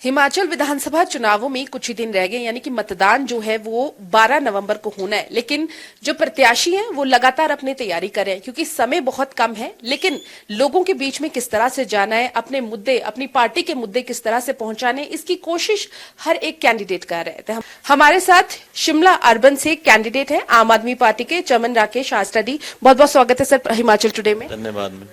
हिमाचल विधानसभा चुनावों में कुछ ही दिन रह गए, यानी कि मतदान जो है वो 12 नवंबर को होना है। लेकिन जो प्रत्याशी हैं वो लगातार अपनी तैयारी कर रहे हैं, क्योंकि समय बहुत कम है। लेकिन लोगों के बीच में किस तरह से जाना है, अपने मुद्दे, अपनी पार्टी के मुद्दे किस तरह से पहुंचाने, इसकी कोशिश हर एक कैंडिडेट कर रहे थे। हमारे साथ शिमला अर्बन से कैंडिडेट है आम आदमी पार्टी के चमन राकेश आस्टा डी। बहुत बहुत स्वागत है सर हिमाचल टुडे में। धन्यवाद।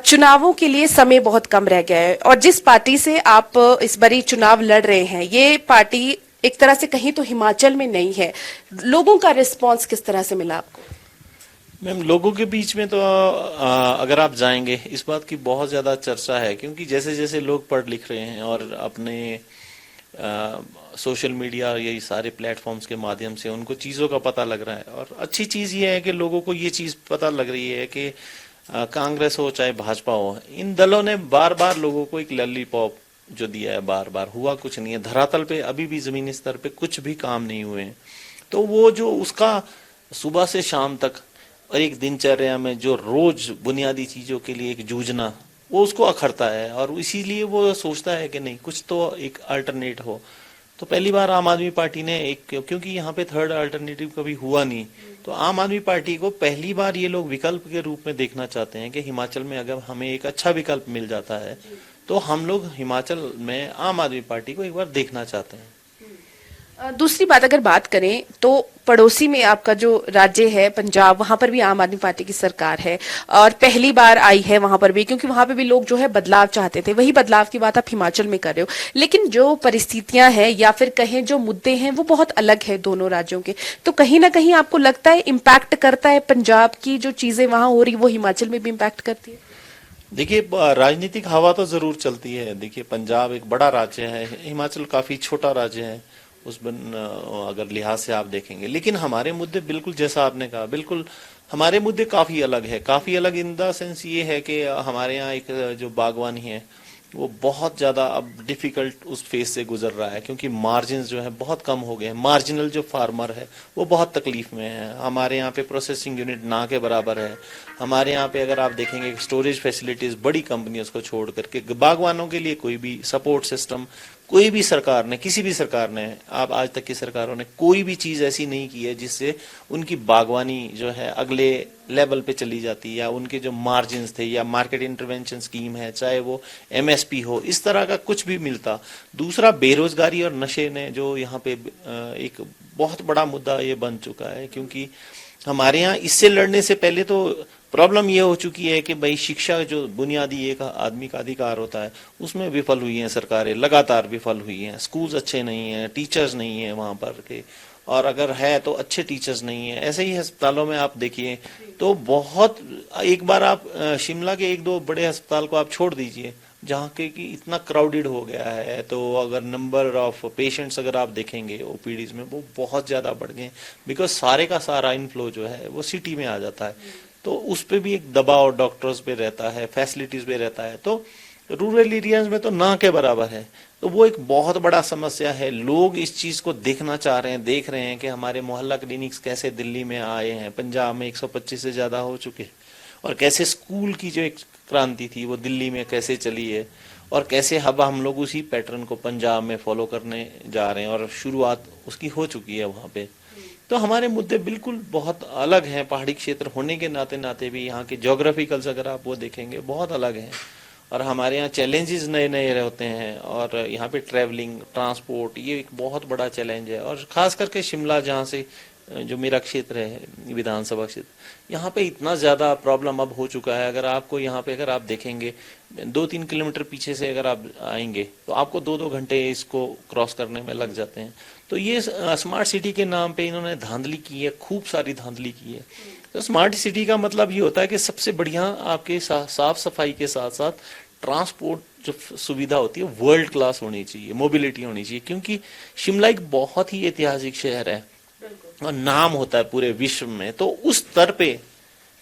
चुनावों के लिए समय बहुत कम रह गया है और जिस पार्टी से आप इस बारी चुनाव लड़ रहे हैं, ये पार्टी एक तरह से कहीं तो हिमाचल में नहीं है। लोगों का रिस्पांस किस तरह से मिला आपको? मैम, लोगों के बीच में तो अगर आप जाएंगे, इस बात की बहुत ज्यादा चर्चा है, क्योंकि जैसे जैसे लोग पढ़ लिख रहे हैं और अपने सोशल मीडिया, ये सारे प्लेटफॉर्म्स के माध्यम से उनको चीज़ों का पता लग रहा है। और अच्छी चीज़ ये है कि लोगों को ये चीज़ पता लग रही है कि कांग्रेस हो चाहे भाजपा हो, इन दलों ने बार बार लोगों को एक लॉलीपॉप जो दिया है, बार बार हुआ कुछ नहीं है। धरातल पे अभी भी जमीनी स्तर पे कुछ भी काम नहीं हुए हैं। तो वो जो उसका सुबह से शाम तक और एक दिनचर्या में जो रोज बुनियादी चीजों के लिए एक जूझना, वो उसको अखरता है और इसीलिए वो सोचता है कि नहीं, कुछ तो एक अल्टरनेट हो। तो पहली बार आम आदमी पार्टी ने एक, क्योंकि यहाँ पे थर्ड अल्टरनेटिव कभी हुआ नहीं, तो आम आदमी पार्टी को पहली बार ये लोग विकल्प के रूप में देखना चाहते हैं कि हिमाचल में अगर हमें एक अच्छा विकल्प मिल जाता है तो हम लोग हिमाचल में आम आदमी पार्टी को एक बार देखना चाहते हैं। दूसरी बात अगर बात करें तो पड़ोसी में आपका जो राज्य है पंजाब, वहां पर भी आम आदमी पार्टी की सरकार है और पहली बार आई है वहां पर भी, क्योंकि वहां पर भी लोग जो है बदलाव चाहते थे। वही बदलाव की बात आप हिमाचल में कर रहे हो, लेकिन जो परिस्थितियां हैं या फिर कहें जो मुद्दे हैं वो बहुत अलग है दोनों राज्यों के। तो कहीं ना कहीं आपको लगता है इम्पैक्ट करता है पंजाब की जो चीजें वहां हो रही वो हिमाचल में भी इम्पैक्ट करती है? देखिए, राजनीतिक हवा तो जरूर चलती है। देखिए, पंजाब एक बड़ा राज्य है, हिमाचल काफी छोटा राज्य है उस अगर लिहाज से आप देखेंगे। लेकिन हमारे मुद्दे बिल्कुल, जैसा आपने कहा, बिल्कुल हमारे मुद्दे काफी अलग है। काफी अलग इन द सेंस ये है कि हमारे यहाँ एक जो बागवानी है वो बहुत ज्यादा अब डिफिकल्ट उस फेज से गुजर रहा है, क्योंकि मार्जिन जो है बहुत कम हो गए हैं। मार्जिनल जो फार्मर है वो बहुत तकलीफ में है। हमारे यहाँ पे प्रोसेसिंग यूनिट ना के बराबर है। हमारे यहाँ पे अगर आप देखेंगे स्टोरेज फैसिलिटीज बड़ी कंपनियों को छोड़ करके बागवानों के लिए कोई भी सपोर्ट सिस्टम, कोई भी सरकार ने, किसी भी सरकार ने, आप आज तक की सरकारों ने कोई भी चीज ऐसी नहीं की है जिससे उनकी बागवानी जो है अगले लेवल पे चली जाती, या उनके जो मार्जिन्स थे या मार्केट इंटरवेंशन स्कीम है, चाहे वो एमएसपी हो, इस तरह का कुछ भी मिलता। दूसरा, बेरोजगारी और नशे ने जो यहाँ पे एक बहुत बड़ा मुद्दा ये बन चुका है, क्योंकि हमारे यहाँ इससे लड़ने से पहले तो प्रॉब्लम ये हो चुकी है कि भाई शिक्षा जो बुनियादी एक आदमी का अधिकार होता है उसमें विफल हुई हैं सरकारें, लगातार विफल हुई हैं। स्कूल्स अच्छे नहीं हैं, टीचर्स नहीं है वहां पर के, और अगर है तो अच्छे टीचर्स नहीं है। ऐसे ही अस्पतालों में आप देखिए तो बहुत, एक बार आप शिमला के एक दो बड़े अस्पताल को आप छोड़ दीजिए जहाँ के कि इतना क्राउडेड हो गया है, तो अगर नंबर ऑफ पेशेंट्स अगर आप देखेंगे ओपीडीज में वो बहुत ज्यादा बढ़ गए, बिकॉज सारे का सारा इनफ्लो जो है वो सिटी में आ जाता है। तो उस पे भी एक दबाव डॉक्टर्स पे रहता है, फैसिलिटीज पे रहता है। तो रूरल एरियाज में तो ना के बराबर है। तो वो एक बहुत बड़ा समस्या है। लोग इस चीज को देखना चाह रहे हैं, देख रहे हैं कि हमारे मोहल्ला क्लिनिक्स कैसे दिल्ली में आए हैं, पंजाब में 125 से ज्यादा हो चुके, और कैसे स्कूल की जो एक क्रांति थी वो दिल्ली में कैसे चली है, और कैसे अब हम लोग उसी पैटर्न को पंजाब में फॉलो करने जा रहे हैं और शुरुआत उसकी हो चुकी है वहां पे। तो हमारे मुद्दे बिल्कुल बहुत अलग हैं। पहाड़ी क्षेत्र होने के नाते नाते भी यहाँ के ज्योग्राफिकल्स अगर आप वो देखेंगे बहुत अलग हैं, और हमारे यहाँ चैलेंजेस नए नए रहते हैं। और यहाँ पे ट्रैवलिंग, ट्रांसपोर्ट, ये एक बहुत बड़ा चैलेंज है। और खास करके शिमला, जहाँ से जो मेरा क्षेत्र है विधानसभा क्षेत्र, यहाँ पे इतना ज्यादा प्रॉब्लम अब हो चुका है। अगर आपको यहाँ पे अगर आप देखेंगे 2-3 किलोमीटर पीछे से अगर आप आएंगे तो आपको 2-2 घंटे इसको क्रॉस करने में लग जाते हैं। तो ये स्मार्ट सिटी के नाम पे इन्होंने धांधली की है, खूब सारी धांधली की है। तो स्मार्ट सिटी का मतलब ये होता है कि सबसे बढ़िया आपके साफ सफाई के साथ साथ ट्रांसपोर्ट जो सुविधा होती है वर्ल्ड क्लास होनी चाहिए, मोबिलिटी होनी चाहिए, क्योंकि शिमला एक बहुत ही ऐतिहासिक शहर है और नाम होता है पूरे विश्व में। तो उस स्तर पे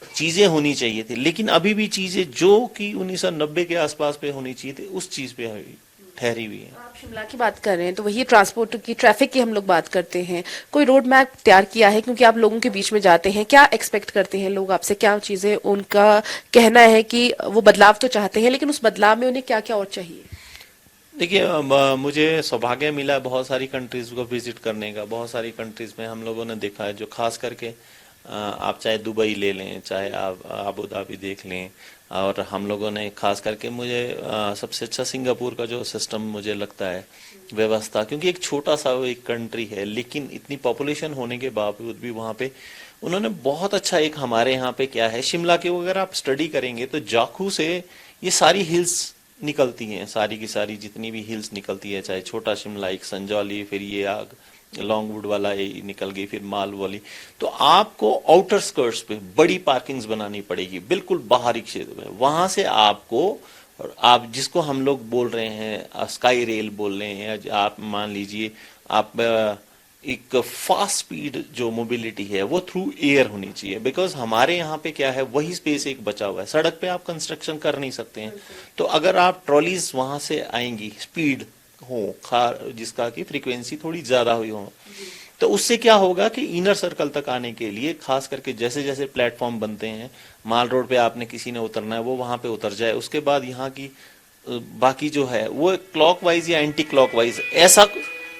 चीजें होनी चाहिए थी, लेकिन अभी भी चीजें जो कि 1990 के आसपास पे होनी चाहिए थी उस चीज पे ठहरी हुई है। आप शिमला की बात कर रहे हैं तो वही ट्रांसपोर्ट की, ट्रैफिक की हम लोग बात करते हैं। कोई रोड मैप तैयार किया है, क्योंकि आप लोगों के बीच में जाते हैं, क्या एक्सपेक्ट करते हैं लोग आपसे, क्या चीजें उनका कहना है कि वो बदलाव तो चाहते हैं लेकिन उस बदलाव में उन्हें क्या क्या और चाहिए? देखिए मुझे सौभाग्य मिला है बहुत सारी कंट्रीज को विजिट करने का। बहुत सारी कंट्रीज में हम लोगों ने देखा है, जो खास करके आप चाहे दुबई ले लें, चाहे आप अबू धाबी देख लें, और हम लोगों ने खास करके मुझे सबसे अच्छा सिंगापुर का जो सिस्टम मुझे लगता है, व्यवस्था, क्योंकि एक छोटा सा वो एक कंट्री है, लेकिन इतनी पॉपुलेशन होने के बावजूद भी वहाँ पे उन्होंने बहुत अच्छा, एक हमारे यहाँ पे क्या है, शिमला के अगर आप स्टडी करेंगे तो जाखू से ये सारी हिल्स निकलती हैं, सारी की सारी जितनी भी हिल्स निकलती है, चाहे छोटा शिमला, एक संजौली, फिर ये आग लॉन्गवुड वाला ये निकल गई, फिर माल वाली। तो आपको आउटर स्कर्ट्स पे बड़ी पार्किंग्स बनानी पड़ेगी, बिल्कुल बाहरी क्षेत्र में। वहां से आपको, आप जिसको हम लोग बोल रहे हैं स्काई रेल बोल रहे हैं, आप मान लीजिए आप एक फास्ट स्पीड जो मोबिलिटी है वो थ्रू एयर होनी चाहिए, बिकॉज हमारे यहाँ पे क्या है, वही स्पेस एक बचा हुआ है, सड़क पे आप कंस्ट्रक्शन कर नहीं सकते हैं। तो अगर आप ट्रॉलीज वहां से आएंगी, स्पीड हो जिसका की फ्रीक्वेंसी थोड़ी ज्यादा हुई हो, तो उससे क्या होगा कि इनर सर्कल तक आने के लिए, खास करके जैसे जैसे प्लेटफॉर्म बनते हैं, माल रोड पे आपने किसी ने उतरना है, वो वहां पे उतर जाए, उसके बाद यहाँ की बाकी जो है वो क्लॉकवाइज या एंटी क्लॉकवाइज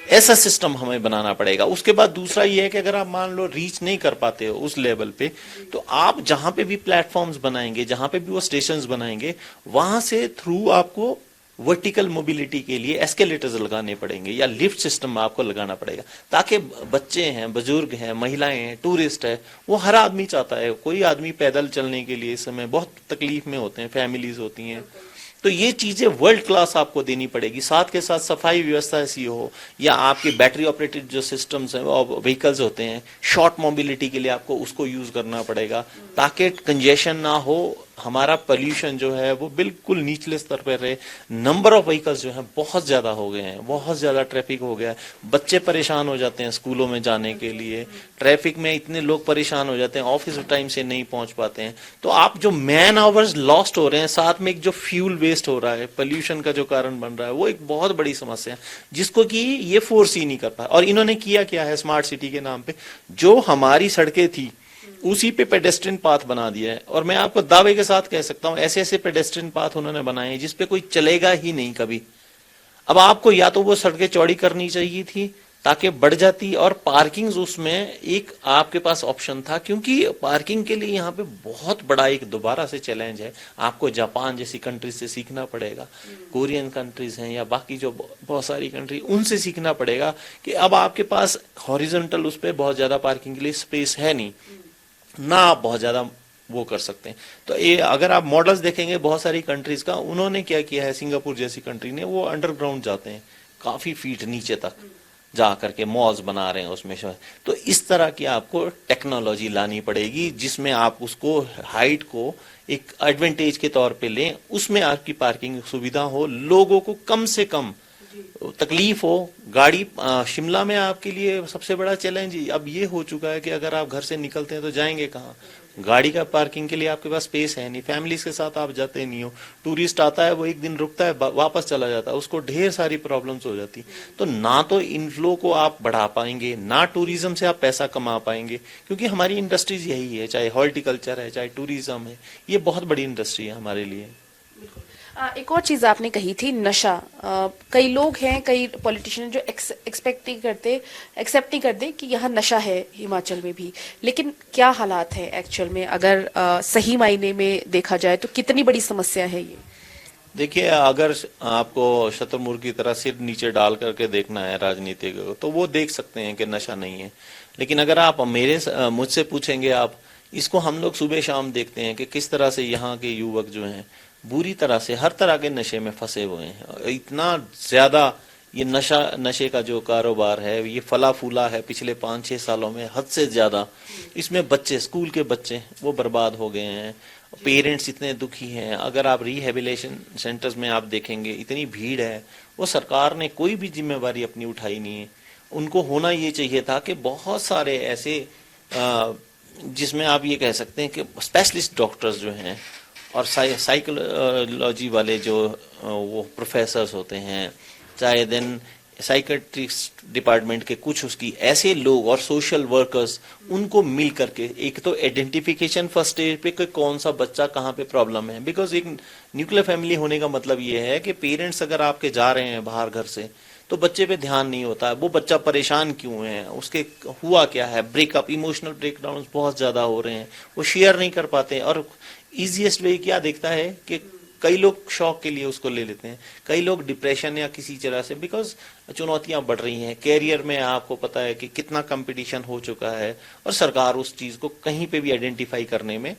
ऐसा सिस्टम हमें बनाना पड़ेगा। उसके बाद दूसरा ये है कि अगर आप मान लो रीच नहीं कर पाते हो उस लेवल पे, तो आप जहां पे भी प्लेटफॉर्म्स बनाएंगे, जहां पे भी वो स्टेशंस बनाएंगे, वहां से थ्रू आपको वर्टिकल मोबिलिटी के लिए एस्केलेटर्स लगाने पड़ेंगे या लिफ्ट सिस्टम आपको लगाना पड़ेगा, ताकि बच्चे हैं, बुजुर्ग हैं, महिलाएं हैं, टूरिस्ट है, वो हर आदमी चाहता है। कोई आदमी पैदल चलने के लिए इस समय बहुत तकलीफ में होते हैं, फैमिलीज होती हैं, तो ये चीजें वर्ल्ड क्लास आपको देनी पड़ेगी। साथ के साथ सफाई व्यवस्था ऐसी हो, या आपके बैटरी ऑपरेटेड जो सिस्टम्स हैं व्हीकल्स होते हैं, शॉर्ट मोबिलिटी के लिए आपको उसको यूज करना पड़ेगा, ताकि कंजेशन ना हो, हमारा पोल्यूशन जो है वो बिल्कुल निचले स्तर पर रहे। नंबर ऑफ व्हीकल्स जो है बहुत ज्यादा हो गए हैं, बहुत ज्यादा ट्रैफिक हो गया है, बच्चे परेशान हो जाते हैं स्कूलों में जाने के लिए, ट्रैफिक में इतने लोग परेशान हो जाते हैं, ऑफिस टाइम से नहीं पहुंच पाते हैं। तो आप जो मैन आवर्स लॉस्ट हो रहे हैं, साथ में एक जो फ्यूल वेस्ट हो रहा है, पोल्यूशन का जो कारण बन रहा है, वो एक बहुत बड़ी समस्या है, जिसको कि ये फोर्स ही नहीं कर पाया। और इन्होंने किया क्या है, स्मार्ट सिटी के नाम पे जो हमारी सड़कें थी उसी पे पेडेस्ट्रियन पाथ बना दिया है। और मैं आपको दावे के साथ कह सकता हूं, ऐसे ऐसे पेडेस्ट्रियन पाथ उन्होंने बनाए हैं जिसपे कोई चलेगा ही नहीं कभी। अब आपको या तो वो सड़कें चौड़ी करनी चाहिए थी ताकि बढ़ जाती, और पार्किंग उसमें एक आपके पास ऑप्शन था, क्योंकि पार्किंग के लिए यहाँ पे बहुत बड़ा एक दोबारा से चैलेंज है। आपको जापान जैसी कंट्रीज से सीखना पड़ेगा, कोरियन कंट्रीज हैं या बाकी जो बहुत सारी कंट्री, उनसे सीखना पड़ेगा कि अब आपके पास हॉरिजॉन्टल उस पर बहुत ज्यादा पार्किंग के लिए स्पेस है नहीं ना, आप बहुत ज्यादा वो कर सकते हैं। तो ये अगर आप मॉडल्स देखेंगे बहुत सारी कंट्रीज का, उन्होंने क्या किया है, सिंगापुर जैसी कंट्री ने, वो अंडरग्राउंड जाते हैं, काफी फीट नीचे तक जा करके मॉल्स बना रहे हैं उसमें। तो इस तरह की आपको टेक्नोलॉजी लानी पड़ेगी जिसमें आप उसको हाइट को एक एडवांटेज के तौर पे लें, उसमें आपकी पार्किंग सुविधा हो, लोगों को कम से कम तकलीफ हो। गाड़ी शिमला में आपके लिए सबसे बड़ा चैलेंज अब ये हो चुका है कि अगर आप घर से निकलते हैं तो जाएंगे कहाँ, गाड़ी का पार्किंग के लिए आपके पास स्पेस है नहीं, फैमिलीज के साथ आप जाते नहीं हो, टूरिस्ट आता है वो एक दिन रुकता है वापस चला जाता है, उसको ढेर सारी प्रॉब्लम्स हो जाती। तो ना तो इनफ्लो को आप बढ़ा पाएंगे, ना टूरिज्म से आप पैसा कमा पाएंगे, क्योंकि हमारी इंडस्ट्रीज यही है, चाहे हॉर्टिकल्चर है, चाहे टूरिज्म है, ये बहुत बड़ी इंडस्ट्री है हमारे लिए। एक और चीज आपने कही थी, नशा। कई लोग हैं, कई पॉलिटिशियन जो एक्सपेक्ट नहीं करते, एक्सेप्ट नहीं करते कि यहाँ नशा है हिमाचल में भी, लेकिन क्या हालात है एक्चुअल में, अगर सही मायने में देखा जाए तो कितनी बड़ी समस्या है ये? देखिए, अगर आपको शतुरमुर्ग की तरह सिर नीचे डाल करके देखना है राजनीति को, तो वो देख सकते हैं कि नशा नहीं है। लेकिन अगर आप मुझसे पूछेंगे, आप इसको हम लोग सुबह शाम देखते हैं कि किस तरह से यहाँ के युवक जो हैं बुरी तरह से हर तरह के नशे में फंसे हुए हैं। इतना ज्यादा ये नशे का जो कारोबार है ये फला फूला है पिछले 5-6 सालों में, हद से ज्यादा। इसमें बच्चे, स्कूल के बच्चे वो बर्बाद हो गए हैं, पेरेंट्स इतने दुखी हैं। अगर आप रिहेबिलिटेशन सेंटर्स में आप देखेंगे, इतनी भीड़ है, वो सरकार ने कोई भी जिम्मेवारी अपनी उठाई नहीं है। उनको होना ये चाहिए था कि बहुत सारे ऐसे जिसमें आप ये कह सकते हैं कि स्पेशलिस्ट डॉक्टर्स जो हैं और साइकोलॉजी वाले जो वो प्रोफेसर्स होते हैं, चाहे देन साइकेट्रिस्ट डिपार्टमेंट के कुछ उसकी ऐसे लोग और सोशल वर्कर्स उनको मिल करके एक तो आइडेंटिफिकेशन फर्स्ट स्टेज पे कि कौन सा बच्चा कहाँ पे प्रॉब्लम है। बिकॉज एक न्यूक्लियर फैमिली होने का मतलब ये है कि पेरेंट्स अगर आपके जा रहे हैं बाहर घर से तो बच्चे पे ध्यान नहीं होता है, वो बच्चा परेशान क्यों है, उसके हुआ क्या है, ब्रेकअप, इमोशनल ब्रेकडाउन बहुत ज्यादा हो रहे हैं, वो शेयर नहीं कर पाते हैं। और इजीएस्ट वे क्या देखता है कि कई लोग शौक के लिए उसको ले लेते हैं, कई लोग डिप्रेशन या किसी तरह से, बिकॉज चुनौतियां बढ़ रही हैं कैरियर में। आपको पता है कि कितना कंपटीशन हो चुका है और सरकार उस चीज को कहीं पे भी आइडेंटिफाई करने में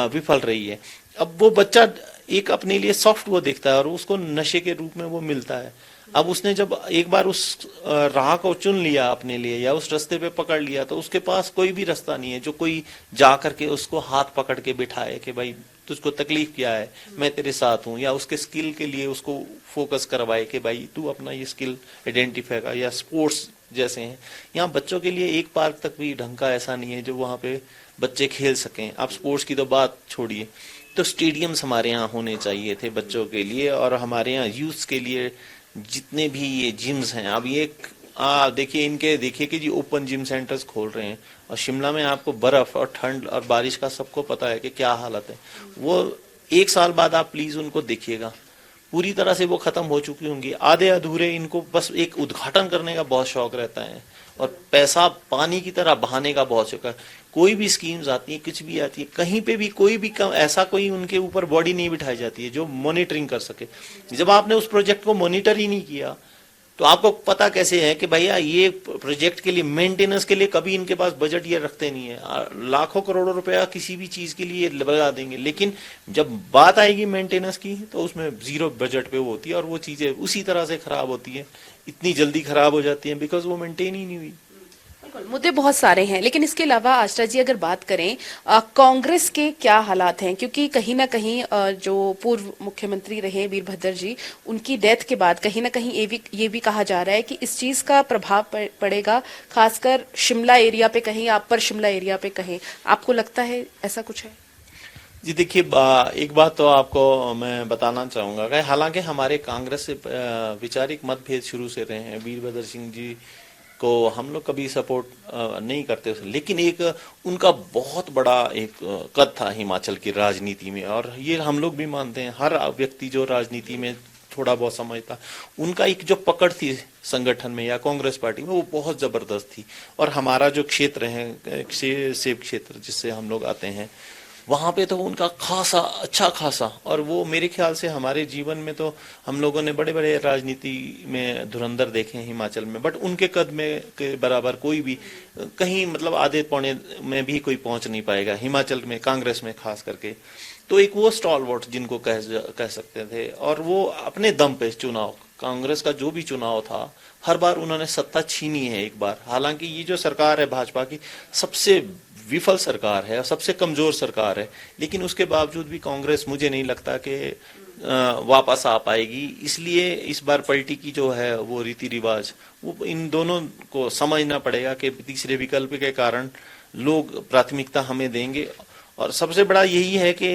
विफल रही है। अब वो बच्चा एक अपने लिए सॉफ्ट वो देखता है और उसको नशे के रूप में वो मिलता है। अब उसने जब एक बार उस राह को चुन लिया अपने लिए या उस रास्ते पे पकड़ लिया तो उसके पास कोई भी रास्ता नहीं है जो कोई जा करके उसको हाथ पकड़ के बिठाए कि भाई तुझको तकलीफ क्या है, मैं तेरे साथ हूँ, या उसके स्किल के लिए उसको फोकस करवाए कि भाई तू अपना ये स्किल आइडेंटिफाई कर। या स्पोर्ट्स जैसे हैं, यहाँ बच्चों के लिए एक पार्क तक भी ढंग का ऐसा नहीं है जो वहाँ पे बच्चे खेल सकें। आप स्पोर्ट्स की तो बात छोड़िए, तो स्टेडियम्स हमारे यहाँ होने चाहिए थे बच्चों के लिए और हमारे यहाँ यूथ के लिए। जितने भी ये जिम्स हैं, अब ये देखिए इनके, देखिए कि जी ओपन जिम सेंटर्स खोल रहे हैं और शिमला में आपको बर्फ और ठंड और बारिश का सबको पता है कि क्या हालत है। वो एक साल बाद आप प्लीज उनको देखिएगा, पूरी तरह से वो खत्म हो चुकी होंगी, आधे अधूरे। इनको बस एक उद्घाटन करने का बहुत शौक रहता है और पैसा पानी की तरह बहाने का बहुत शौक है। कोई भी स्कीम्स आती है, कुछ भी आती है, कहीं पे भी कोई भी ऐसा कोई उनके ऊपर बॉडी नहीं बिठाई जाती है जो मॉनिटरिंग कर सके। जब आपने उस प्रोजेक्ट को मॉनिटर ही नहीं किया तो आपको पता कैसे है कि भैया ये प्रोजेक्ट के लिए मेंटेनेंस के लिए कभी इनके पास बजट ये रखते नहीं है। लाखों करोड़ों रुपया किसी भी चीज के लिए लगा देंगे, लेकिन जब बात आएगी मेंटेनेंस की तो उसमें जीरो बजट पे वो होती है और वो चीजें उसी तरह से खराब होती है, इतनी जल्दी खराब हो जाती है बिकॉज वो मेंटेन ही नहीं हुई। मुद्दे बहुत सारे हैं, लेकिन इसके अलावा आष्टा जी अगर बात करें कांग्रेस के क्या हालात हैं, क्योंकि कहीं ना कहीं जो पूर्व मुख्यमंत्री रहे वीरभद्र जी, उनकी डेथ के बाद कहीं ना कहीं ये भी कहा जा रहा है कि इस चीज का प्रभाव पड़ेगा खासकर शिमला एरिया पे, कहीं आप पर शिमला एरिया पे कहें। आपको लगता है ऐसा कुछ है? जी देखिए, एक बात तो आपको मैं बताना चाहूंगा कि हालांकि हमारे कांग्रेस से वैचारिक मतभेद शुरू से रहे हैं। वीरभद्र सिंह जी को हम लोग कभी सपोर्ट नहीं करते, लेकिन एक उनका बहुत बड़ा एक कद था हिमाचल की राजनीति में और ये हम लोग भी मानते हैं। हर व्यक्ति जो राजनीति में थोड़ा बहुत समझता, उनका एक जो पकड़ थी संगठन में या कांग्रेस पार्टी में वो बहुत जबरदस्त थी। और हमारा जो क्षेत्र है सेब क्षेत्र जिससे हम लोग आते हैं, वहां पे तो उनका खासा अच्छा खासा, और वो मेरे ख्याल से हमारे जीवन में तो हम लोगों ने बड़े बड़े राजनीति में धुरंधर देखे हैं हिमाचल में, बट उनके कद में के बराबर कोई भी कहीं मतलब आधे पौने में भी कोई पहुंच नहीं पाएगा हिमाचल में, कांग्रेस में खास करके। तो एक वो स्टॉलवर्ट जिनको कह सकते थे, और वो अपने दम पे चुनाव, कांग्रेस का जो भी चुनाव था हर बार उन्होंने सत्ता छीनी है एक बार। हालांकि ये जो सरकार है भाजपा की सबसे विफल सरकार है और सबसे कमजोर सरकार है, लेकिन उसके बावजूद भी कांग्रेस मुझे नहीं लगता कि वापस आ पाएगी। इसलिए इस बार पलटी की जो है वो रीति रिवाज, वो इन दोनों को समझना पड़ेगा कि तीसरे विकल्प के कारण लोग प्राथमिकता हमें देंगे। और सबसे बड़ा यही है कि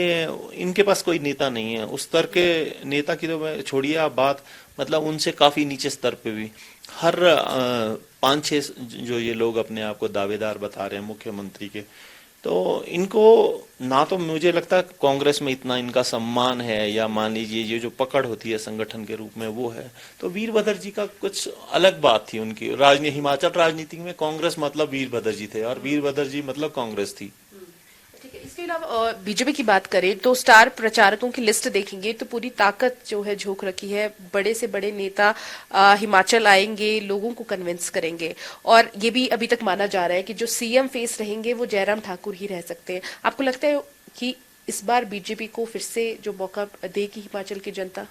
इनके पास कोई नेता नहीं है, उस स्तर के नेता की तो छोड़िए आप बात, मतलब उनसे काफी नीचे स्तर पे भी हर 5-6 जो ये लोग अपने आप को दावेदार बता रहे हैं मुख्यमंत्री के, तो इनको ना तो मुझे लगता है कांग्रेस में इतना इनका सम्मान है, या मान लीजिए ये जो पकड़ होती है संगठन के रूप में वो है। तो वीरभद्र जी का कुछ अलग बात थी उनकी हिमाचल राजनीति में। कांग्रेस मतलब वीरभद्र जी थे और वीरभद्र जी मतलब कांग्रेस थी। इसके अलावा बीजेपी की बात करें तो स्टार प्रचारकों की लिस्ट देखेंगे तो पूरी ताकत जो है झोंक रखी है, बड़े से बड़े नेता हिमाचल आएंगे, लोगों को कन्विंस करेंगे, और ये भी अभी तक माना जा रहा है कि जो सीएम फेस रहेंगे वो जयराम ठाकुर ही रह सकते हैं। आपको लगता है कि इस बार बीजेपी को फिर से जो मौका देगी हिमाचल की जनता?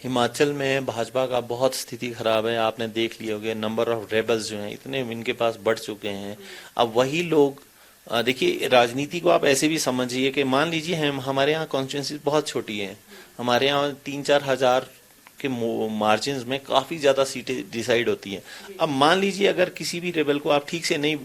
हिमाचल में भाजपा का बहुत स्थिति खराब है, आपने देख लिया होगा, नंबर ऑफ रेबल्स जो हैं इतने इनके पास बढ़ चुके हैं। अब वही लोग, देखिए राजनीति को आप ऐसे भी समझिए कि मान लीजिए हमारे यहाँ कॉन्स्टिट्यूंसी बहुत छोटी है, हमारे यहाँ 3-4 हजार के मार्जिन में काफी ज्यादा सीटें डिसाइड होती हैं। अब मान लीजिए अगर किसी भी रेबल को आप ठीक से नहीं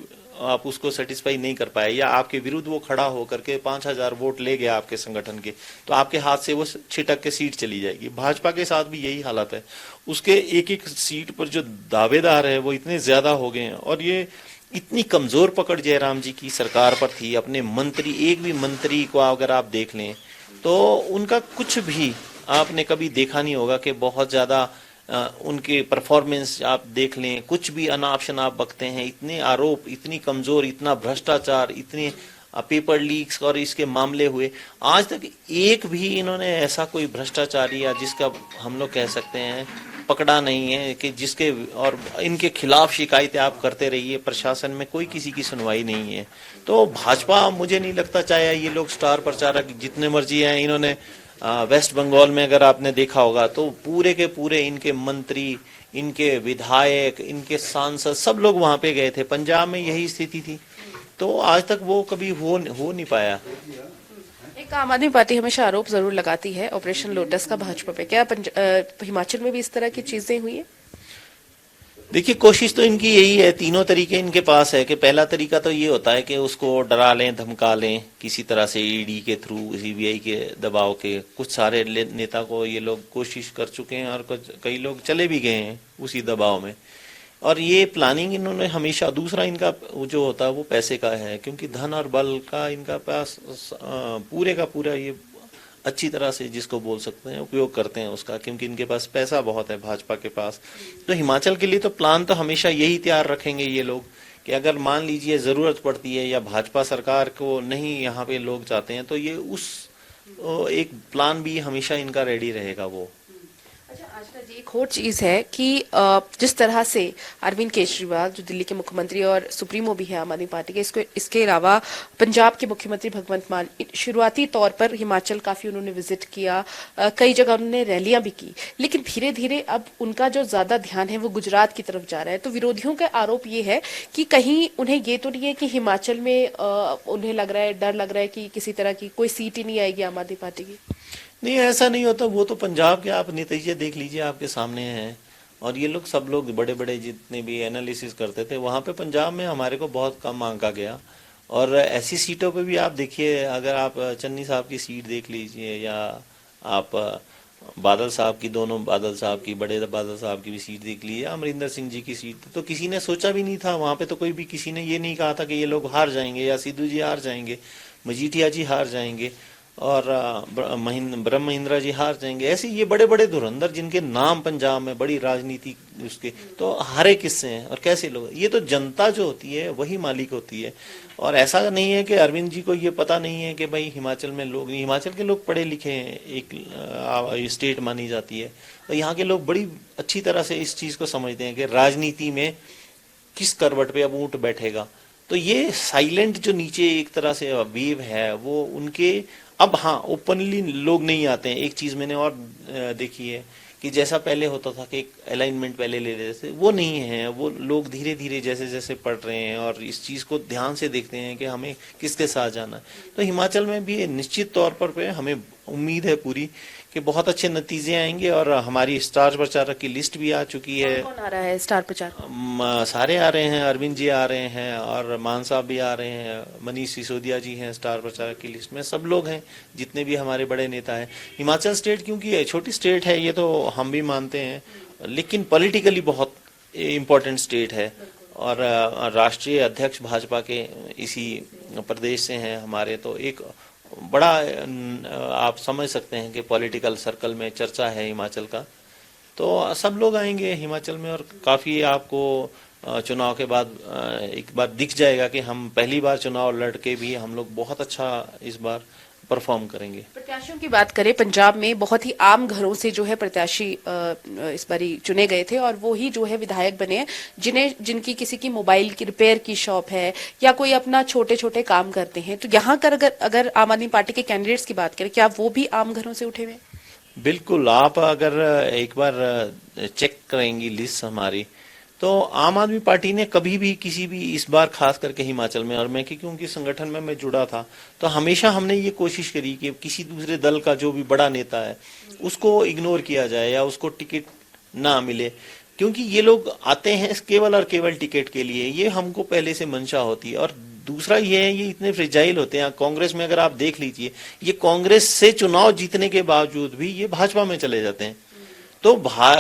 आप उसको सेटिस्फाई नहीं कर पाए, या आपके विरुद्ध वो खड़ा होकर के 5,000 वोट ले गया आपके संगठन के, तो आपके हाथ से वो छिटक के सीट चली जाएगी। भाजपा के साथ भी यही हालत है। उसके एक एक सीट पर जो दावेदार है वो इतने ज्यादा हो गए हैं, और ये इतनी कमजोर पकड़ जयराम जी की सरकार पर थी। अपने मंत्री, एक भी मंत्री को अगर आप देख लें तो उनका कुछ भी आपने कभी देखा नहीं होगा कि बहुत ज्यादा उनके परफॉर्मेंस आप देख लें, कुछ भी अनाप शनाप बकते हैं। इतने आरोप, इतनी कमजोर, इतना भ्रष्टाचार, इतने पेपर लीक्स और इसके मामले हुए, आज तक एक भी इन्होंने ऐसा कोई भ्रष्टाचारी या जिसका हम लोग कह सकते हैं पकड़ा नहीं है कि जिसके, और इनके खिलाफ शिकायतें आप करते रहिए, प्रशासन में कोई किसी की सुनवाई नहीं है। तो भाजपा, मुझे नहीं लगता, चाहे ये लोग स्टार प्रचारक जितने मर्जी हैं, इन्होंने वेस्ट बंगाल में अगर आपने देखा होगा तो पूरे के पूरे इनके मंत्री, इनके विधायक, इनके सांसद सब लोग वहां पे गए थे। पंजाब में यही स्थिति थी, तो आज तक वो कभी हो नहीं पाया। एक आम आदमी पार्टी हमेशा आरोप जरूर लगाती है ऑपरेशन लोटस का भाजपा पे, क्या हिमाचल में भी इस तरह की चीजें हुई है? देखिए, कोशिश तो इनकी यही है, तीनों तरीके इनके पास है। कि पहला तरीका तो ये होता है कि उसको डरा लें, धमका लें किसी तरह से, ईडी के थ्रू, सीबीआई के दबाव के। कुछ सारे नेता को ये लोग कोशिश कर चुके हैं, और कई लोग चले भी गए हैं उसी दबाव में। और ये प्लानिंग इन्होंने हमेशा, दूसरा इनका जो होता है वो पैसे का है, क्योंकि धन और बल का इनका पास पूरे का पूरा ये अच्छी तरह से, जिसको बोल सकते हैं, उपयोग करते हैं उसका, क्योंकि इनके पास पैसा बहुत है भाजपा के पास। तो हिमाचल के लिए तो प्लान तो हमेशा यही तैयार रखेंगे ये लोग कि अगर मान लीजिए जरूरत पड़ती है या भाजपा सरकार को नहीं यहाँ पे लोग चाहते हैं, तो ये उस एक प्लान भी हमेशा इनका रेडी रहेगा वो। अच्छा आशना जी, एक और चीज है कि जिस तरह से अरविंद केजरीवाल जो दिल्ली के मुख्यमंत्री और सुप्रीमो भी है आम आदमी पार्टी के, इसके अलावा पंजाब के मुख्यमंत्री भगवंत मान शुरुआती तौर पर हिमाचल काफी उन्होंने विजिट किया, कई जगह उन्होंने रैलियां भी की, लेकिन धीरे धीरे अब उनका जो ज्यादा ध्यान है वो गुजरात की तरफ जा रहा है। तो विरोधियों का आरोप ये है कि कहीं उन्हें ये तो नहीं है कि हिमाचल में उन्हें लग रहा है, डर लग रहा है कि किसी तरह की कोई सीट ही नहीं आएगी आम आदमी पार्टी की। नहीं, ऐसा नहीं होता। वो तो पंजाब के आप नतीजे देख लीजिए, आपके सामने हैं। और ये लोग, सब लोग बड़े बड़े जितने भी एनालिसिस करते थे, वहां पे पंजाब में हमारे को बहुत कम आंका गया। और ऐसी सीटों पे भी आप देखिए, अगर आप चन्नी साहब की सीट देख लीजिए, या आप बादल साहब की, दोनों बादल साहब की, बड़े बादल साहब की भी सीट देख लीजिए, अमरिंदर सिंह जी की सीट, तो किसी ने सोचा भी नहीं था वहां पे। तो कोई भी, किसी ने ये नहीं कहा था कि ये लोग हार जाएंगे, या सिद्धू जी हार जाएंगे, मजीठिया जी हार जाएंगे, और ब्रह्म महिंद्रा जी हार जाएंगे। ऐसे ये बड़े बड़े धुरंधर जिनके नाम पंजाब में, बड़ी राजनीति उसके, तो हारे किससे हैं और कैसे लोग? ये तो जनता जो होती है वही मालिक होती है। और ऐसा नहीं है कि अरविंद जी को ये पता नहीं है कि भाई हिमाचल में लोग, हिमाचल के लोग पढ़े लिखे हैं, एक स्टेट मानी जाती है, तो यहाँ के लोग बड़ी अच्छी तरह से इस चीज को समझते हैं कि राजनीति में किस करवट पे अब ऊंट बैठेगा। तो ये साइलेंट जो नीचे एक तरह से वेव है वो उनके, अब हाँ, ओपनली लोग नहीं आते हैं। एक चीज मैंने और देखी है कि जैसा पहले होता था कि एक अलाइनमेंट पहले ले लेते थे, वो नहीं है। वो लोग धीरे धीरे जैसे जैसे पढ़ रहे हैं और इस चीज को ध्यान से देखते हैं कि हमें किसके साथ जाना है। तो हिमाचल में भी निश्चित तौर पर हमें उम्मीद है पूरी कि बहुत अच्छे नतीजे आएंगे। और हमारी स्टार प्रचारक की लिस्ट भी आ चुकी है। कौन आ रहा है स्टार प्रचारक? सारे आ रहे हैं, अरविंद जी आ रहे हैं, और मान साहब भी आ रहे हैं, मनीष सिसोदिया जी हैं स्टार प्रचारक की लिस्ट में, सब लोग हैं जितने भी हमारे बड़े नेता हैं। हिमाचल स्टेट क्योंकि छोटी स्टेट है, ये तो हम भी मानते हैं, लेकिन पॉलिटिकली बहुत इम्पोर्टेंट स्टेट है। और राष्ट्रीय अध्यक्ष भाजपा के इसी प्रदेश से हैं हमारे, तो एक बड़ा आप समझ सकते हैं कि पॉलिटिकल सर्कल में चर्चा है हिमाचल का। तो सब लोग आएंगे हिमाचल में, और काफी आपको चुनाव के बाद एक बार दिख जाएगा कि हम पहली बार चुनाव लड़के भी हम लोग बहुत अच्छा इस बार परफॉर्म करेंगे। प्रत्याशियों की बात करें, पंजाब में बहुत ही आम घरों से जो है प्रत्याशी इस बारी चुने गए थे, और वो ही जो है विधायक बने हैं जिनकी किसी की मोबाइल की रिपेयर की शॉप है या कोई अपना छोटे छोटे काम करते हैं। तो यहाँ कर अगर आम आदमी पार्टी के कैंडिडेट्स की बात करें, क्या वो भी आम घरों से उठे हुए? बिल्कुल। आप अगर एक बार चेक करेंगी लिस्ट हमारी, तो आम आदमी पार्टी ने कभी भी किसी भी, इस बार खास करके हिमाचल में, और मैं क्योंकि संगठन में मैं जुड़ा था, तो हमेशा हमने ये कोशिश करी कि किसी दूसरे दल का जो भी बड़ा नेता है उसको इग्नोर किया जाए या उसको टिकट ना मिले। क्योंकि ये लोग आते हैं केवल और केवल टिकट के लिए, ये हमको पहले से मंशा होती है। और दूसरा ये है, ये इतने फ्रेजाइल होते हैं। कांग्रेस में अगर आप देख लीजिए, ये कांग्रेस से चुनाव जीतने के बावजूद भी ये भाजपा में चले जाते हैं। तो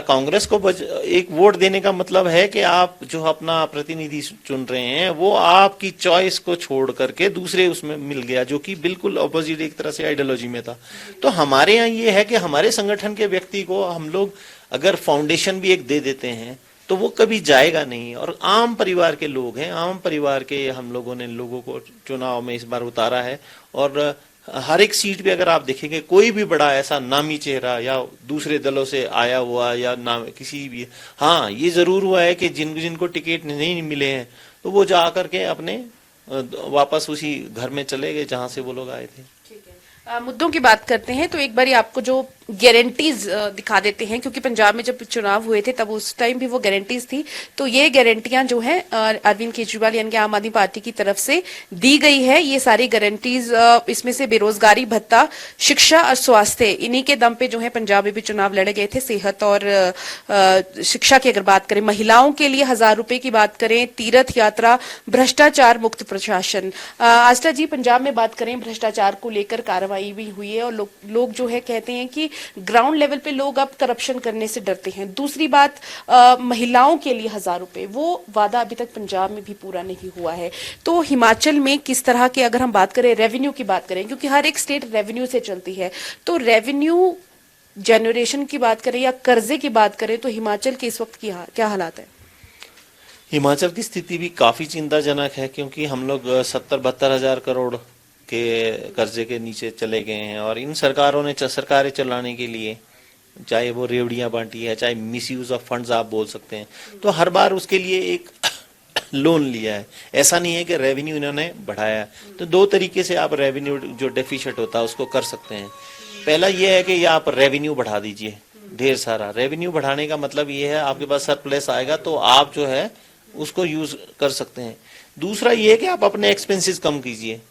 कांग्रेस को एक वोट देने का मतलब है कि आप जो अपना प्रतिनिधि चुन रहे हैं वो आपकी चॉइस को छोड़ करके दूसरे उसमें मिल गया, जो कि बिल्कुल अपोजिट एक तरह से आइडियोलॉजी में था। तो हमारे यहाँ ये है कि हमारे संगठन के व्यक्ति को हम लोग अगर फाउंडेशन भी एक दे देते हैं तो वो कभी जाएगा नहीं। और आम परिवार के लोग हैं, आम परिवार के हम लोगों ने लोगों को चुनाव में इस बार उतारा है। और हर एक सीट पे अगर आप देखेंगे, कोई भी बड़ा ऐसा नामी चेहरा या दूसरे दलों से आया हुआ या नाम किसी भी, हाँ ये जरूर हुआ है कि जिनको टिकट नहीं मिले हैं तो वो जा करके अपने वापस उसी घर में चले गए जहां से वो लोग आए थे। ठीक है, मुद्दों की बात करते हैं तो एक बारी आपको जो गारंटीज दिखा देते हैं, क्योंकि पंजाब में जब चुनाव हुए थे तब उस टाइम भी वो गारंटीज थी। तो ये गारंटियां जो हैं अरविंद केजरीवाल यानी कि आम आदमी पार्टी की तरफ से दी गई है। ये सारी गारंटीज, इसमें से बेरोजगारी भत्ता, शिक्षा और स्वास्थ्य, इन्हीं के दम पे जो है पंजाब में भी चुनाव लड़े गए थे। सेहत और शिक्षा की अगर बात करें, महिलाओं के लिए 1000 रुपए की बात करें, तीर्थ यात्रा, भ्रष्टाचार मुक्त प्रशासन। आस्था जी, पंजाब में बात करें, भ्रष्टाचार को लेकर कार्रवाई भी हुई है और लोग जो है कहते हैं कि ग्राउंड लेवल पे लोग अब करप्शन करने से डरते हैं। दूसरी बात, महिलाओं के लिए 1000 रुपए, वो वादा अभी तक पंजाब में भी पूरा नहीं हुआ है। तो हिमाचल में किस तरह के, अगर हम बात करें रेवेन्यू की बात करें, क्योंकि हर एक स्टेट रेवेन्यू से चलती है, तो रेवेन्यू जनरेशन की बात करें या कर्जे की बात करें तो हिमाचल के इस वक्त की क्या हालात है? हिमाचल की स्थिति भी काफी चिंताजनक है, क्योंकि हम लोग 70-72 हजार करोड़ के कर्जे के नीचे चले गए हैं। और इन सरकारों ने सरकारें चलाने के लिए, चाहे वो रेवड़ियां बांटी है, चाहे मिसयूज ऑफ फंड्स आप बोल सकते हैं, तो हर बार उसके लिए एक लोन लिया है। ऐसा नहीं है कि रेवेन्यू इन्होंने बढ़ाया। तो दो तरीके से आप रेवेन्यू जो डेफिसिट होता है उसको कर सकते हैं। पहला ये है कि ये आप रेवेन्यू बढ़ा दीजिए, ढेर सारा रेवेन्यू बढ़ाने का मतलब ये है आपके पास सरप्लस आएगा तो आप जो है उसको यूज कर सकते हैं। दूसरा ये है कि आप अपने एक्सपेंसेस कम कीजिए।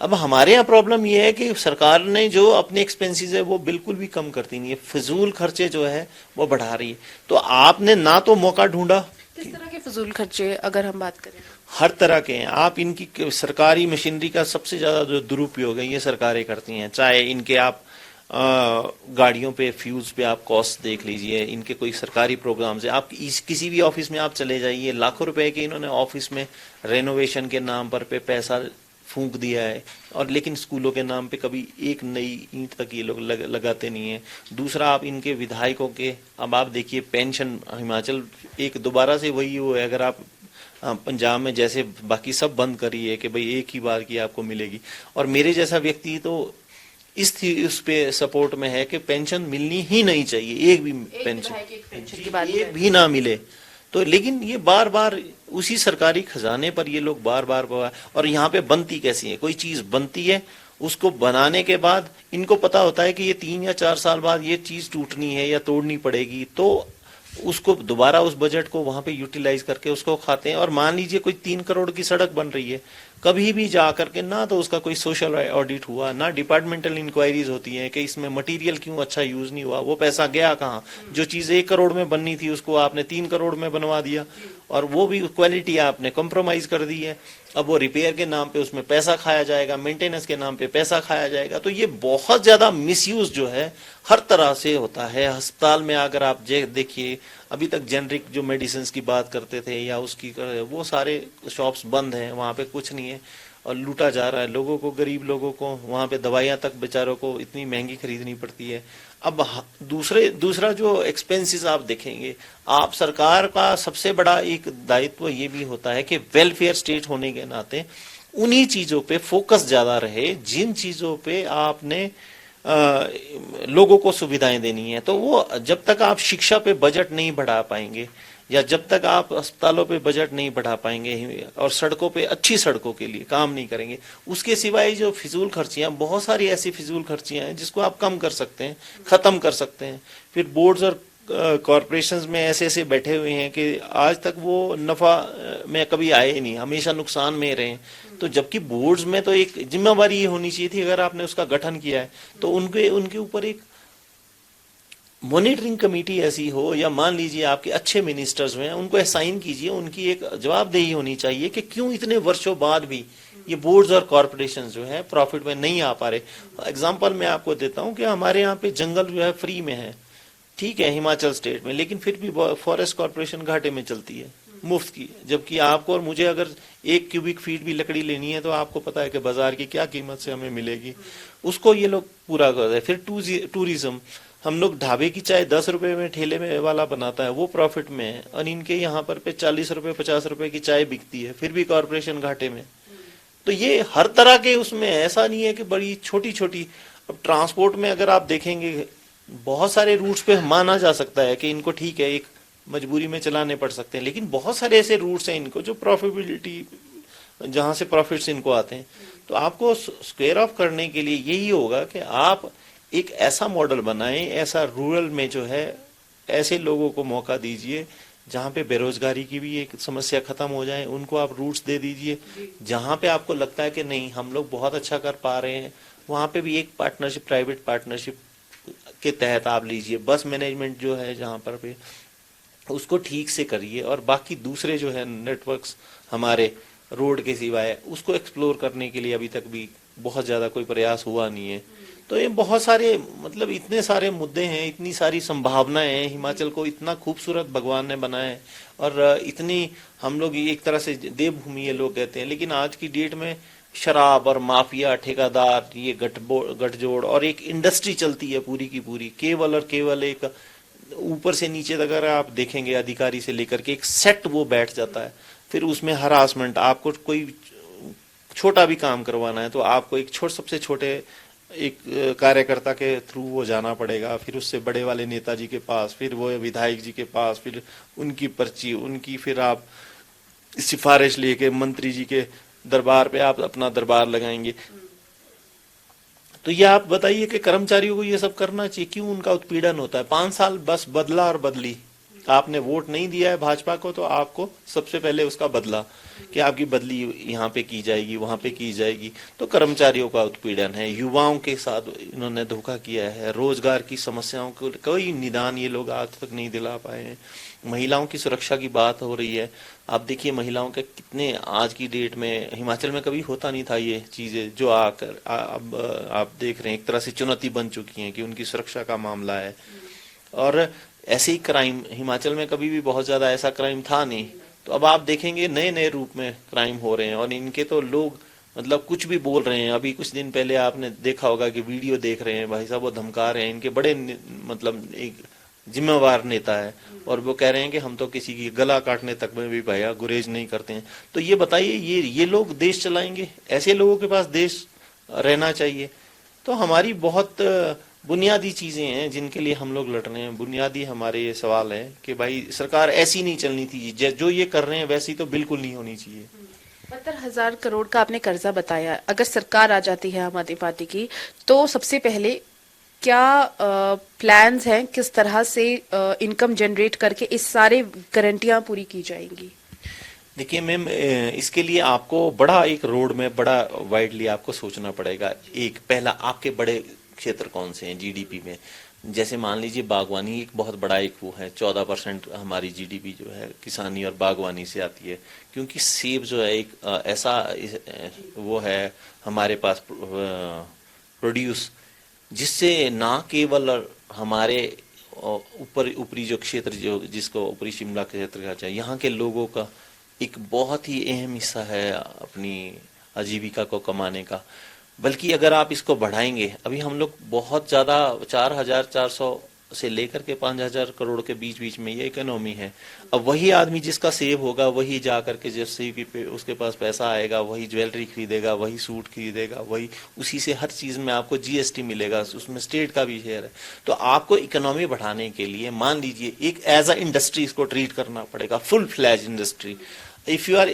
अब हमारे यहाँ प्रॉब्लम ये है कि सरकार ने जो अपने एक्सपेंसेस है वो बिल्कुल भी कम करती नहीं है, फिजूल खर्चे जो है वो बढ़ा रही है। तो आपने ना तो मौका ढूंढा। किस तरह के फिजूल खर्चे अगर हम बात करें? हर तरह के हैं। आप इनकी सरकारी मशीनरी का सबसे ज्यादा जो दुरुपयोग है ये सरकारें करती हैं। चाहे इनके आप गाड़ियों पे, फ्यूज पे आप कॉस्ट देख लीजिए, इनके कोई सरकारी प्रोग्राम्स है, आप किसी भी ऑफिस में आप चले जाइए, लाखों रुपए के इन्होंने ऑफिस में रेनोवेशन के नाम पर पे पैसा फूंक दिया है। और लेकिन स्कूलों के नाम पे कभी एक नई ईंट तक ये लोग लगाते नहीं है। दूसरा, आप इनके विधायकों के, अब आप देखिए पेंशन, हिमाचल एक दोबारा से वही वो है। अगर आप पंजाब में जैसे बाकी सब बंद करिए कि भाई एक ही बार की आपको मिलेगी, और मेरे जैसा व्यक्ति तो उस पे सपोर्ट में है कि पेंशन मिलनी ही नहीं चाहिए, एक भी पेंशन की बात एक भी ना मिले। तो लेकिन ये बार बार उसी सरकारी खजाने पर ये लोग बार बार, और यहाँ पे बनती कैसी है, कोई चीज बनती है उसको बनाने के बाद इनको पता होता है कि ये 3 या 4 साल बाद ये चीज टूटनी है या तोड़नी पड़ेगी, तो उसको दोबारा उस बजट को वहां पे यूटिलाइज करके उसको खाते हैं। और मान लीजिए कोई 3 करोड़ की सड़क बन रही है, कभी भी जा करके ना तो उसका कोई सोशल ऑडिट हुआ, ना डिपार्टमेंटल इंक्वायरीज होती है कि इसमें मटेरियल क्यों अच्छा यूज नहीं हुआ, वो पैसा गया कहाँ। जो चीज 1 करोड़ में बननी थी उसको आपने 3 करोड़ में बनवा दिया, और वो भी क्वालिटी आपने कॉम्प्रोमाइज कर दी है। अब वो रिपेयर के नाम पे उसमें पैसा खाया जाएगा, मेंटेनेंस के नाम पे पैसा खाया जाएगा। तो ये बहुत ज्यादा मिसयूज जो है हर तरह से होता है। अस्पताल में अगर आप देखिए, अभी तक जेनरिक जो मेडिसिन की बात करते थे या उसकी, वो सारे शॉप्स बंद हैं, वहां पे कुछ नहीं है और लूटा जा रहा है लोगों को, गरीब लोगों को। वहां पे दवाइयां तक बेचारों को इतनी महंगी खरीदनी पड़ती है। अब दूसरा जो एक्सपेंसेस आप देखेंगे, आप सरकार का सबसे बड़ा एक दायित्व ये भी होता है कि वेलफेयर स्टेट होने के नाते उन्हीं चीजों पे फोकस ज्यादा रहे जिन चीजों पे आपने लोगों को सुविधाएं देनी है। तो वो जब तक आप शिक्षा पे बजट नहीं बढ़ा पाएंगे, या जब तक आप अस्पतालों पे बजट नहीं बढ़ा पाएंगे और सड़कों पे, अच्छी सड़कों के लिए काम नहीं करेंगे, उसके सिवाय जो फिजूल खर्चियां, बहुत सारी ऐसी फिजूल खर्चियां हैं जिसको आप कम कर सकते हैं, खत्म कर सकते हैं। फिर बोर्ड्स और कॉरपोरेशंस में ऐसे ऐसे बैठे हुए हैं कि आज तक वो नफा में कभी आए ही नहीं, हमेशा नुकसान में रहे। तो जबकि बोर्ड्स में तो एक जिम्मेवारी ये होनी चाहिए थी, अगर आपने उसका गठन किया है तो उनके ऊपर एक मॉनिटरिंग कमेटी ऐसी हो, या मान लीजिए आपके अच्छे मिनिस्टर्स हैं, उनको असाइन कीजिए, उनकी एक जवाबदेही होनी चाहिए कि क्यों इतने वर्षों बाद भी ये बोर्ड्स और कॉर्पोरेशन जो है प्रॉफिट में नहीं आ पा रहे। एग्जांपल मैं आपको देता हूं कि हमारे यहाँ पे जंगल जो है फ्री में है, ठीक है, हिमाचल स्टेट में, लेकिन फिर भी फॉरेस्ट कॉर्पोरेशन घाटे में चलती है, मुफ्त की। जबकि आपको और मुझे अगर 1 क्यूबिक फीट भी लकड़ी लेनी है तो आपको पता है कि बाजार की क्या कीमत से हमें मिलेगी, उसको ये लोग पूरा कर रहे हैं। फिर टूरिज्म, हम लोग ढाबे की चाय 10 रुपए में ठेले में वाला बनाता है, वो प्रॉफिट में है, और इनके यहाँ पर पे 40 रुपए 50 रुपए की चाय बिकती है, फिर भी कॉर्पोरेशन घाटे में। तो ये हर तरह के उसमें ऐसा नहीं है कि बड़ी छोटी छोटी। अब ट्रांसपोर्ट में अगर आप देखेंगे, बहुत सारे रूट्स पे माना जा सकता है कि इनको ठीक है, एक मजबूरी में चलाने पड़ सकते हैं, लेकिन बहुत सारे ऐसे रूट्स हैं इनको जो प्रॉफिटेबिलिटी, जहां से प्रॉफिट्स इनको आते हैं। तो आपको स्क्वेयर ऑफ करने के लिए यही होगा कि आप एक ऐसा मॉडल बनाएं, ऐसा रूरल में जो है ऐसे लोगों को मौका दीजिए जहां पे बेरोजगारी की भी एक समस्या खत्म हो जाए, उनको आप रूट्स दे दीजिए। जहां पे आपको लगता है कि नहीं हम लोग बहुत अच्छा कर पा रहे हैं, वहां पे भी एक पार्टनरशिप, प्राइवेट पार्टनरशिप के तहत आप लीजिए। बस मैनेजमेंट जो है जहां पर पे उसको ठीक से करिए, और बाकी दूसरे जो है नेटवर्क्स हमारे रोड के सिवाय उसको एक्सप्लोर करने के लिए अभी तक भी बहुत ज्यादा कोई प्रयास हुआ नहीं है। तो ये बहुत सारे, मतलब इतने सारे मुद्दे हैं, इतनी सारी संभावनाएं हैं, हिमाचल को इतना खूबसूरत भगवान ने बनाया है, और इतनी हम लोग एक तरह से देवभूमि ये लोग कहते हैं, लेकिन आज की डेट में शराब और माफिया, ठेकेदार, ये गठजोड़ और एक इंडस्ट्री चलती है पूरी की पूरी, केवल और केवल एक ऊपर से नीचे तक अगर आप देखेंगे अधिकारी से लेकर के एक सेट वो बैठ जाता है। फिर उसमें हरासमेंट, आपको कोई छोटा भी काम करवाना है तो आपको एक सबसे छोटे एक कार्यकर्ता के थ्रू वो जाना पड़ेगा, फिर उससे बड़े वाले नेताजी के पास, फिर वो विधायक जी के पास, फिर उनकी पर्ची, उनकी फिर आप सिफारिश लेके मंत्री जी के दरबार पे आप अपना दरबार लगाएंगे। तो ये आप बताइए कि कर्मचारियों को ये सब करना चाहिए, क्यों उनका उत्पीड़न होता है? 5 साल बस बदला और बदली। आपने वोट नहीं दिया है भाजपा को तो आपको सबसे पहले उसका बदला कि आपकी बदली यहाँ पे की जाएगी, वहां पे की जाएगी। तो कर्मचारियों का उत्पीड़न है, युवाओं के साथ इन्होंने धोखा किया है, रोजगार की समस्याओं को कोई निदान ये लोग आज तक नहीं दिला पाए हैं। महिलाओं की सुरक्षा की बात हो रही है, आप देखिए महिलाओं के कितने आज की डेट में, हिमाचल में कभी होता नहीं था ये चीजें, जो आकर अब आप देख रहे हैं एक तरह से चुनौती बन चुकी हैं कि उनकी सुरक्षा का मामला है। और ऐसे ही क्राइम, हिमाचल में कभी भी बहुत ज्यादा ऐसा क्राइम था नहीं, तो अब आप देखेंगे नए नए रूप में क्राइम हो रहे हैं, और इनके तो लोग मतलब कुछ भी बोल रहे हैं। अभी कुछ दिन पहले आपने देखा होगा कि वीडियो देख रहे हैं, भाई साहब वो धमका रहे हैं, इनके बड़े मतलब एक जिम्मेवार नेता है, और वो कह रहे हैं कि हम तो किसी की गला काटने तक में भी भैया गुरेज नहीं करते हैं। तो ये बताइए, ये लोग देश चलाएंगे? ऐसे लोगों के पास देश रहना चाहिए। तो हमारी बहुत बुनियादी चीजें हैं जिनके लिए हम लोग लड़ रहे हैं। बुनियादी हमारे ये सवाल है कि भाई सरकार ऐसी नहीं चलनी थी, जो ये कर रहे हैं वैसी तो बिल्कुल नहीं होनी चाहिए। 72,000 करोड़ का आपने कर्जा बताया, अगर सरकार आ जाती है आम आदमी पार्टी की, तो सबसे पहले क्या प्लान्स हैं, किस तरह से इनकम जनरेट करके इस सारे गारंटियां पूरी की जाएंगी? देखिए मैम, इसके लिए आपको बड़ा एक रोड में बड़ा वाइडली आपको सोचना पड़ेगा। एक पहला, आपके बड़े क्षेत्र कौन से हैं जीडीपी में? जैसे मान लीजिए बागवानी एक बहुत बड़ा एक वो है, 14% हमारी जीडीपी जो है किसानी और बागवानी से आती है, क्योंकि सेब जो है एक ऐसा वो है हमारे पास प्रोड्यूस, जिससे ना केवल हमारे ऊपरी जो क्षेत्र, जो जिसको ऊपरी शिमला क्षेत्र का चाहिए, यहाँ के लोगों का एक बहुत ही अहम हिस्सा है अपनी आजीविका को कमाने का। बल्कि अगर आप इसको बढ़ाएंगे, अभी हम लोग बहुत ज्यादा 4,400 से लेकर के 5,000 करोड़ के बीच बीच में ये इकोनॉमी है। अब वही आदमी जिसका सेव होगा, वही जा करके जब सेव पे उसके पास पैसा आएगा, वही ज्वेलरी खरीदेगा, वही सूट खरीदेगा, वही उसी से हर चीज में आपको जीएसटी मिलेगा, उसमें स्टेट का भी शेयर है। तो आपको इकोनॉमी बढ़ाने के लिए मान लीजिए एक एज अ इंडस्ट्री इसको ट्रीट करना पड़ेगा, full fledged industry. If you are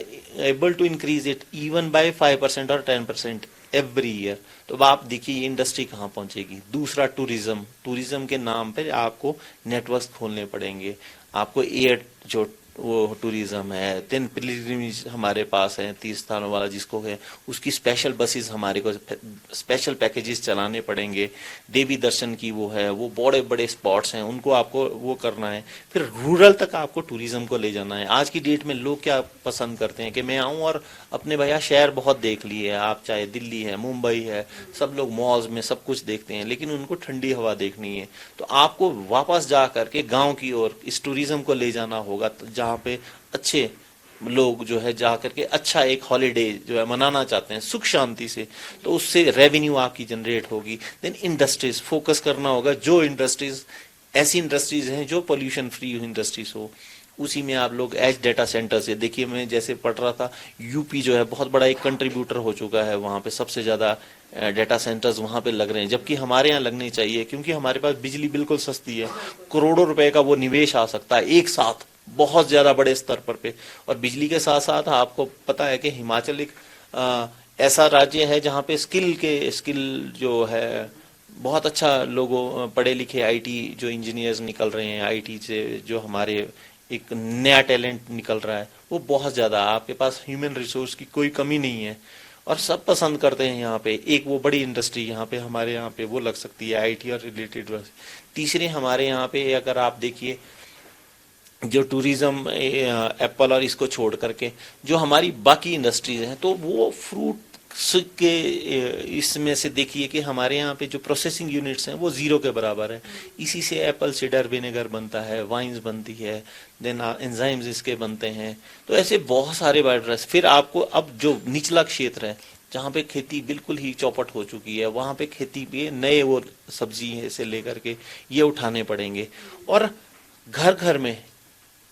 able to increase it even by 5% और 10% एवरी ईयर, तो अब आप देखिए ये इंडस्ट्री कहाँ पहुंचेगी। दूसरा, टूरिज्म के नाम पे आपको नेटवर्क्स खोलने पड़ेंगे, आपको एयर जो वो टूरिज्म है, देन पिलग्रिमेज हमारे पास है 30 स्थानों वाला जिसको है, उसकी स्पेशल बसेस हमारे को स्पेशल पैकेजेस चलाने पड़ेंगे। देवी दर्शन की वो है, वो बड़े बड़े स्पॉट्स हैं, उनको आपको वो करना है। फिर रूरल तक आपको टूरिज्म को ले जाना है। आज की डेट में लोग क्या पसंद करते हैं कि मैं आऊं और अपने भैया शहर बहुत देख लिए है, आप चाहे दिल्ली है, मुंबई है, सब लोग मॉल्स में सब कुछ देखते हैं, लेकिन उनको ठंडी हवा देखनी है। तो आपको वापस जा करके गांव की ओर इस टूरिज्म को ले जाना होगा, जहाँ पे अच्छे लोग जो है जा करके अच्छा एक हॉलीडे जो है मनाना चाहते हैं सुख शांति से, तो उससे रेवेन्यू आपकी जनरेट होगी। देन इंडस्ट्रीज फोकस करना होगा, जो इंडस्ट्रीज ऐसी इंडस्ट्रीज हैं जो पोल्यूशन फ्री इंडस्ट्रीज हो, उसी में आप लोग एज डेटा सेंटर से देखिए। मैं जैसे पढ़ रहा था, यूपी जो है बहुत बड़ा एक कंट्रीब्यूटर हो चुका है, वहाँ पे सबसे ज़्यादा डेटा सेंटर्स वहाँ पे लग रहे हैं, जबकि हमारे यहाँ लगने चाहिए, क्योंकि हमारे पास बिजली बिल्कुल सस्ती है। करोड़ों रुपए का वो निवेश आ सकता है एक साथ, बहुत ज़्यादा बड़े स्तर पर पे। और बिजली के साथ साथ आपको पता है कि हिमाचल एक ऐसा राज्य है जहाँ पे स्किल जो है बहुत अच्छा, लोगों पढ़े लिखे आईटी जो इंजीनियर्स निकल रहे हैं, आईटी से जो हमारे एक नया टैलेंट निकल रहा है, वो बहुत ज़्यादा। आपके पास ह्यूमन रिसोर्स की कोई कमी नहीं है और सब पसंद करते हैं यहाँ पे। एक वो बड़ी इंडस्ट्री यहाँ पे हमारे यहाँ पे वो लग सकती है आईटी और रिलेटेड। तीसरे हमारे यहाँ पे अगर आप देखिए, जो टूरिज्म एप्पल और इसको छोड़ करके जो हमारी बाकी इंडस्ट्रीज हैं, तो वो फ्रूट के इसमें से देखिए कि हमारे यहाँ पे जो प्रोसेसिंग यूनिट्स हैं वो 0 के बराबर है। इसी से एप्पल सीडर विनेगर बनता है, वाइन्स बनती है, देन एंजाइम्स इसके बनते हैं। तो ऐसे बहुत सारे बायोप्रोसेस। फिर आपको अब जो निचला क्षेत्र है जहाँ पे खेती बिल्कुल ही चौपट हो चुकी है, वहाँ पे खेती पे नए वो सब्जी से लेकर के ये उठाने पड़ेंगे। और घर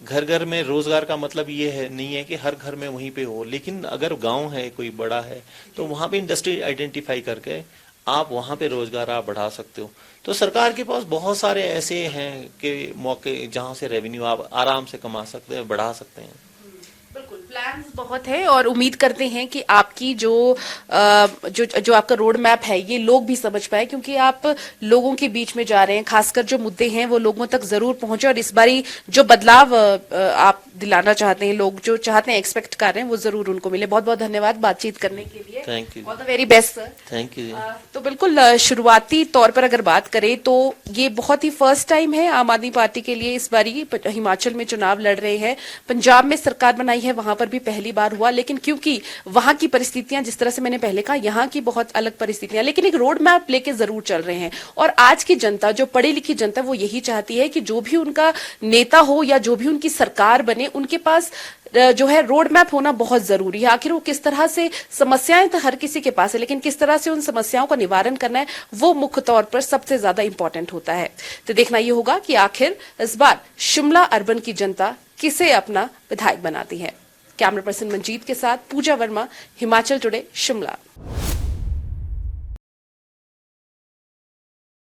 घर में रोजगार का मतलब ये है नहीं है कि हर घर में वहीं पे हो, लेकिन अगर गांव है कोई बड़ा है तो वहां पे इंडस्ट्री आइडेंटिफाई करके आप वहां पे रोजगार आप बढ़ा सकते हो। तो सरकार के पास बहुत सारे ऐसे हैं कि मौके जहां से रेवेन्यू आप आराम से कमा सकते हैं, बढ़ा सकते हैं। बिल्कुल, प्लान्स बहुत है और उम्मीद करते हैं कि आपकी जो आपका रोड मैप है ये लोग भी समझ पाए, क्योंकि आप लोगों के बीच में जा रहे हैं। खासकर जो मुद्दे हैं वो लोगों तक जरूर पहुंचे और इस बारी जो बदलाव आप दिलाना चाहते हैं, लोग जो चाहते हैं, एक्सपेक्ट कर रहे हैं, वो जरूर उनको मिले। बहुत बहुत धन्यवाद बातचीत करने के लिए। Thank you. All the very best sir. Thank you. तो बिल्कुल शुरुआती तौर पर अगर बात करें तो ये बहुत ही फर्स्ट टाइम है आम आदमी पार्टी के लिए। इस बारी हिमाचल में चुनाव लड़ रहे हैं, पंजाब में सरकार बनाई है, वहां पर भी पहली बार हुआ, लेकिन क्योंकि वहां की परिस्थितियां, जिस तरह से मैंने पहले कहा, यहाँ की बहुत अलग परिस्थितियां, लेकिन एक रोड मैप लेके जरूर चल रहे हैं। और आज की जनता, जो पढ़ी लिखी जनता, वो यही चाहती है कि जो भी उनका नेता हो या जो भी उनकी सरकार बने, उनके पास जो है रोड मैप होना बहुत जरूरी है। आखिर वो किस तरह से, समस्याएं तो हर किसी के पास है, लेकिन किस तरह से उन समस्याओं का निवारण करना है, वो मुख्य तौर पर सबसे ज्यादा इंपॉर्टेंट होता है। तो देखना ये होगा कि आखिर इस बार शिमला अर्बन की जनता किसे अपना विधायक बनाती है। कैमरा पर्सन मंजीत के साथ पूजा वर्मा, हिमाचल टुडे, शिमला।